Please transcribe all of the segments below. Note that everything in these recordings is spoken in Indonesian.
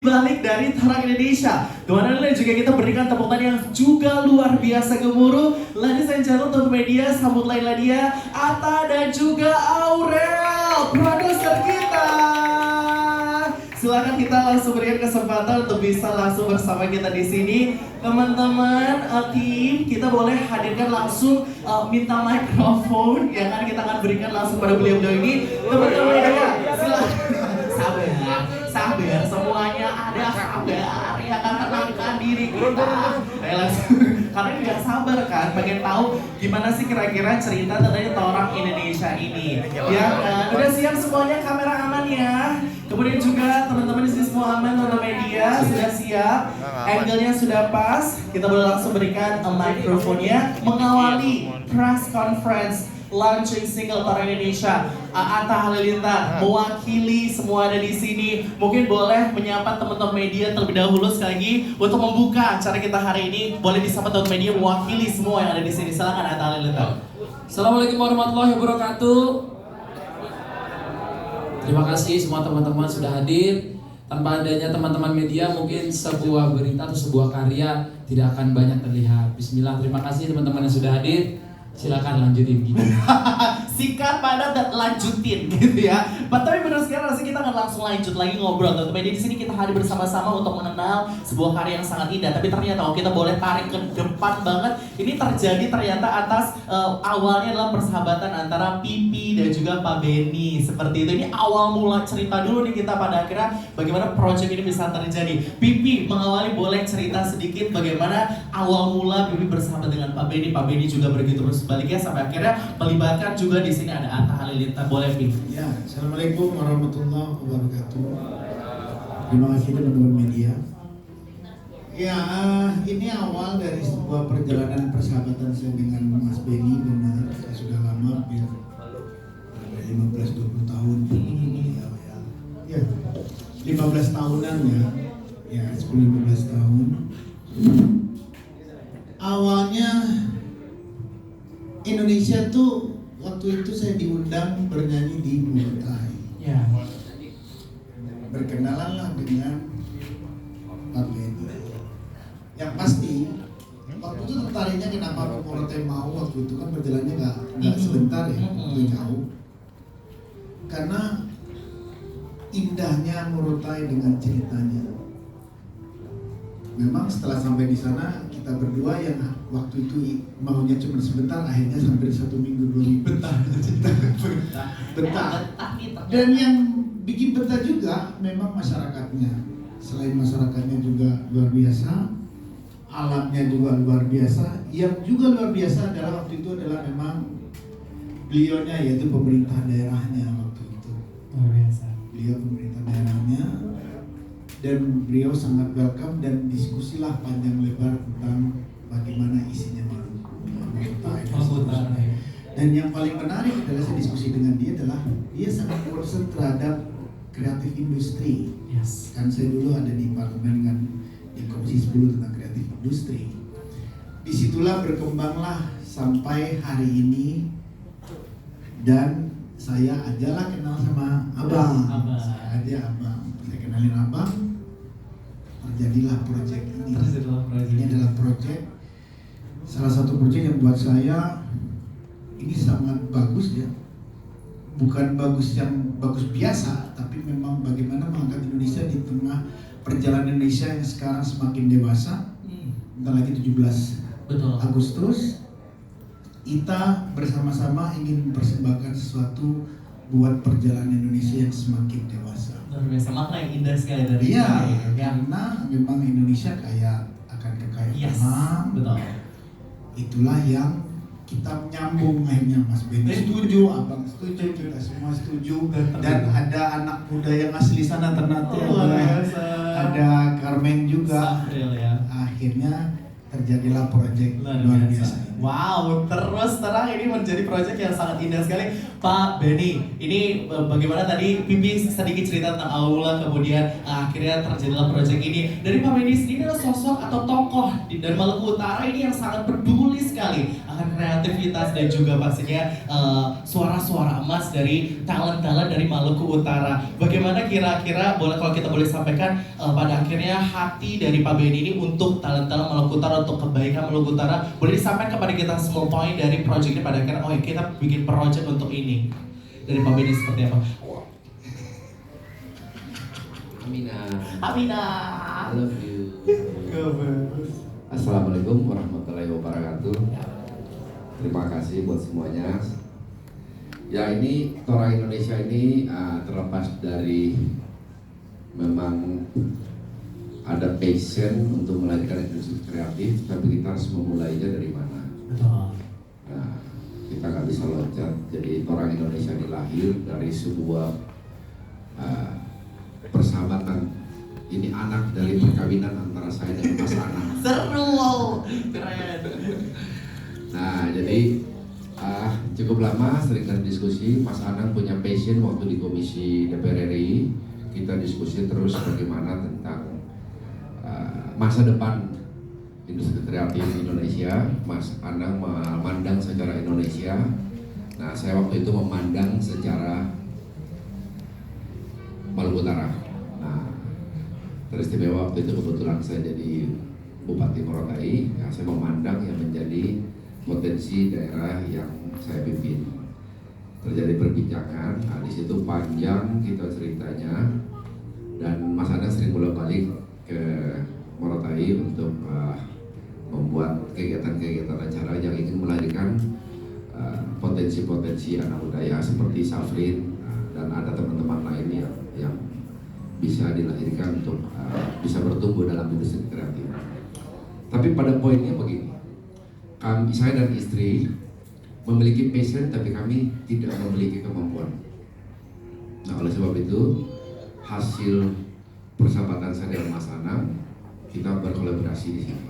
balik dari Tarang Indonesia. Kemarin juga kita berikan tepuk tangan yang juga luar biasa gemuruh. Ladies and gentlemen, untuk media sambutlah dia Atta dan juga Aurel, produser kita. Silakan kita langsung berikan kesempatan untuk bisa langsung bersama kita di sini. Teman-teman tim, kita boleh hadirkan langsung minta mikrofon, ya kan kita akan berikan langsung pada beliau-beliau ini. Teman-teman ya, silakan. Sabar, semuanya ada sabar, ya kan, tenangkan diri kita. Langsung, karena nggak sabar kan, pengen tahu gimana sih kira-kira cerita tentang Tarang Indonesia ini. Ya kan, udah siap semuanya, kamera aman ya. Kemudian juga teman-teman di sini semua aman, teman media sudah siap, angle-nya sudah pas. Kita boleh langsung berikan mikrofonnya mengawali press conference launching single Tarang Indonesia. Atta Halilintar mewakili semua ada di sini. Mungkin boleh menyapa teman-teman media terlebih dahulu sekali lagi untuk membuka acara kita hari ini. Boleh disapa teman media mewakili semua yang ada di sini. Silakan Atta Halilintar. Assalamualaikum warahmatullahi wabarakatuh. Terima kasih semua teman-teman sudah hadir. Tanpa adanya teman-teman media, mungkin sebuah berita atau sebuah karya tidak akan banyak terlihat. Bismillah, terima kasih teman-teman yang sudah hadir. Silakan lanjutin gitu. Sikat, padat, dan lanjutin gitu ya. Tapi benar sekarang rasanya kita akan langsung lanjut lagi ngobrol. Teman-teman di sini kita hadir bersama-sama untuk mengenal sebuah karya yang sangat indah. Tapi ternyata kalau kita boleh tarik ke depan banget, ini terjadi ternyata atas awalnya adalah persahabatan antara Pipi dan juga Pak Benny. Seperti itu. Ini awal mula cerita dulu nih kita pada akhirnya bagaimana proyek ini bisa terjadi. Pipi mengawali, boleh cerita sedikit bagaimana awal mula Pipi bersahabat dengan Pak Benny. Pak Benny juga begitu terus sebaliknya sampai akhirnya melibatkan juga di sini ada Atta Halilintar. Boleh Pi? Ya, assalamualaikum warahmatullahi wabarakatuh. Terima kasih teman-teman media. Ya, ini awal dari sebuah perjalanan persahabatan saya dengan Mas Benny. Benar, saya sudah lama, hampir 15-20 tahun. Ya, 15 tahunan ya. Ya, 10-15 tahun. Awalnya Indonesia tuh waktu itu saya diundang bernyanyi di Morotai. Ya. Berkenalanlah dengan Pak Benny. Yang pasti waktu itu tertariknya kenapa ke Morotai mau, waktu itu kan berjalannya nggak sebentar ya, waktu jauh. Karena indahnya Morotai dengan ceritanya. Memang setelah sampai di sana kita berdua yang waktu itu maunya cuma sebentar, akhirnya sampai 1 minggu 2 minggu betah. Dan yang bikin betah juga memang masyarakatnya. Selain masyarakatnya juga luar biasa, alamnya juga luar biasa. Yang juga luar biasa adalah waktu itu adalah memang beliaunya, yaitu pemerintah daerahnya waktu itu. Luar biasa. Beliau pemerintah daerahnya. Dan beliau sangat welcome dan diskusilah panjang lebar tentang bagaimana isinya Morotai. Dan yang paling menarik adalah saya diskusi dengan dia adalah dia sangat concern terhadap kreatif industri. Yes. Kan saya dulu ada di parlemen kan, di Komisi 10 tentang kreatif industri. Disitulah berkembanglah sampai hari ini, dan saya ajalah kenal sama Abang. Saya aja Abang, saya kenalin Abang. Terjadilah proyek ini. Ini adalah proyek, salah satu proyek yang buat saya ini sangat bagus ya. Bukan bagus yang bagus biasa, tapi memang bagaimana mengangkat Indonesia di tengah perjalanan Indonesia yang sekarang semakin dewasa. Bentar lagi 17 Betul. Agustus, kita bersama-sama ingin mempersembahkan sesuatu buat perjalanan Indonesia yang semakin dewasa. Luar biasa, makna yang indah sekali dari Iya, ini. karena memang Indonesia kaya akan kekayaan Yes, alam. betul. Itulah yang kita nyambung akhirnya, Mas Benny setuju, Abang setuju, kita semua setuju. Dan ada anak muda yang asli sana Ternate, Luar biasa. ada Carmen juga. Sahril ya. Akhirnya terjadilah proyek luar biasa. Wow, terus terang ini menjadi proyek yang sangat indah sekali. Pak Benny, ini bagaimana tadi Pipi sedikit cerita tentang aula, kemudian akhirnya terjadilah proyek ini. Dari Pak Benny sendiri adalah sosok atau tokoh dari Maluku Utara ini yang sangat peduli sekali akan kreativitas dan juga pastinya suara-suara emas dari talent-talent dari Maluku Utara. Bagaimana kira-kira, kalau kita boleh sampaikan pada akhirnya hati dari Pak Benny ini untuk talent-talent Maluku Utara, untuk kebaikan Maluku Utara, boleh disampaikan kepada kita semua poin dari proyek ini pada akhirnya, oh ya kita bikin proyek untuk ini. Dari Pak Benny seperti apa? Amina. Amina. I love you. Bagus. Assalamualaikum warahmatullahi wabarakatuh. Terima kasih buat semuanya. Ya, ini Tora Indonesia ini terlepas dari memang ada passion untuk melahirkan industri kreatif, tapi kita harus memulainya dari mana? Betul. Nah, kita nggak bisa loncat. Jadi Tora Indonesia ini lahir dari sebuah persahabatan. Ini anak dari perkawinan antara saya dan Mas Anang. Seru, keren. Nah, jadi cukup lama sering diskusi. Mas Anang punya passion waktu di Komisi DPR RI. Kita diskusi terus bagaimana tentang masa depan industri kreatif Indonesia. Mas Anang memandang secara Indonesia. Nah, saya waktu itu memandang secara Maluku Utara. Nah, teristimewa waktu itu kebetulan saya jadi Bupati Morotai. Ya, saya memandang yang menjadi potensi daerah yang saya pimpin. Terjadi perbincangan, nah di situ panjang kita ceritanya, dan Mas Anang sering bolak-balik ke Morotai untuk membuat kegiatan-kegiatan acara yang ingin melahirkan potensi-potensi anak budaya seperti Safrin dan ada teman-teman lain yang bisa dilahirkan untuk bisa bertumbuh dalam industri kreatif. Tapi pada poinnya begini, saya dan istri memiliki passion tapi kami tidak memiliki kemampuan. Nah, oleh sebab itu hasil persahabatan saya dengan Mas Anang, kita berkolaborasi di sini.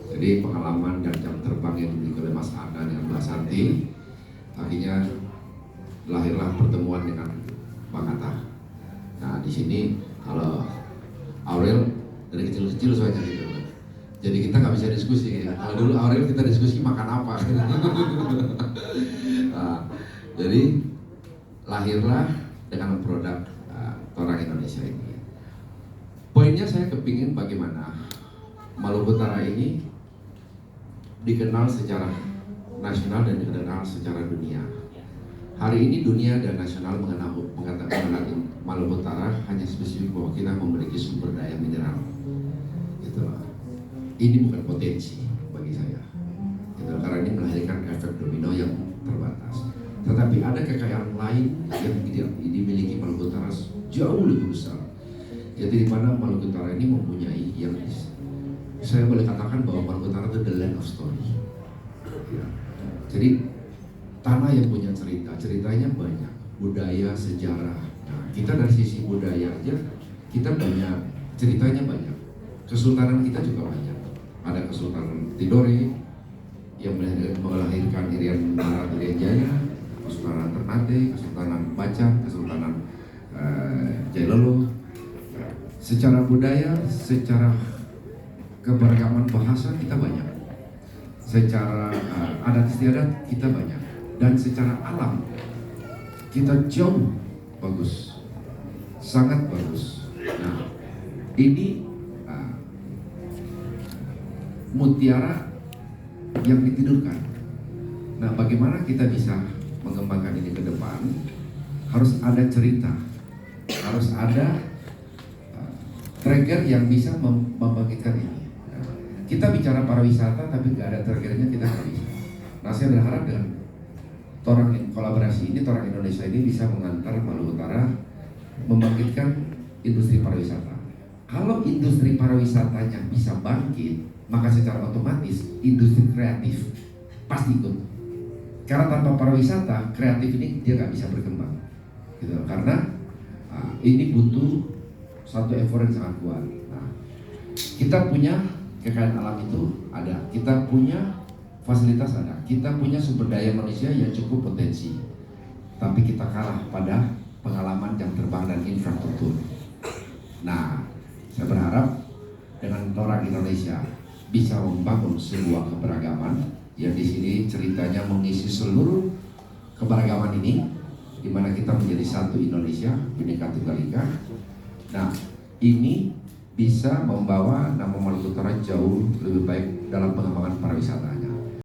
Jadi pengalaman dan jam terbang yang dimiliki oleh Mas Anang dengan Mbak Santi, akhirnya lahirlah pertemuan dengan Bang Atta. Nah, di sini kalau Aurel dari kecil-kecil soalnya gitu. Jadi kita nggak bisa diskusi. Kalau dulu Aurel kita diskusi makan apa. Nah, jadi lahirlah dengan produk Tora Indonesia ini. Poinnya saya kepingin bagaimana Maluku Utara ini dikenal secara nasional dan dikenal secara dunia. Hari ini dunia dan nasional mengenal Maluku Utara hanya spesifik bahwa kita memiliki sumber daya mineral. Gitu. Ini bukan potensi bagi saya. Gitu. Karena ini melahirkan efek domino yang terbatas. Tetapi ada kekayaan lain yang dimiliki Maluku Utara jauh lebih besar. Jadi di mana Maluku Utara ini mempunyai yang saya boleh katakan bahwa Maluku Utara itu the land of story. Ya. Jadi tanah yang punya cerita, ceritanya banyak, budaya, sejarah. Nah, kita dari sisi budaya aja kita banyak, ceritanya banyak. Kesultanan kita juga banyak. Ada Kesultanan Tidore yang melahirkan Irian Barat, Irian Jaya, Kesultanan Ternate, Kesultanan Bacan, Kesultanan Jailolo. Secara budaya, secara keberagaman bahasa kita banyak. Secara adat istiadat kita banyak. Dan secara alam kita jauh bagus, sangat bagus. Nah, ini mutiara yang ditidurkan. Nah, bagaimana kita bisa mengembangkan ini ke depan? Harus ada cerita, harus ada trigger yang bisa membangkitkan ini. Kita bicara pariwisata tapi nggak ada triggernya, kita nggak bisa. Nah, saya berharap dengan kolaborasi ini, Tora Indonesia ini bisa mengantar Maluku Utara membangkitkan industri pariwisata. Kalau industri pariwisatanya bisa bangkit, maka secara otomatis industri kreatif pasti ikut. Karena tanpa pariwisata, kreatif ini dia nggak bisa berkembang. Gitu. Karena ini butuh satu effort yang sangat kuat. Nah, kita punya kekayaan alam itu ada, kita punya fasilitas ada, kita punya sumber daya manusia yang cukup potensi, tapi kita kalah pada pengalaman jam terbang dan infrastruktur. Nah, saya berharap dengan orang Indonesia bisa membangun sebuah keberagaman yang di sini ceritanya mengisi seluruh keberagaman ini, di mana kita menjadi satu Indonesia, Bhinneka Tunggal Ika. Nah, ini bisa membawa nama Maluku Utara jauh lebih baik dalam pengembangan pariwisatanya.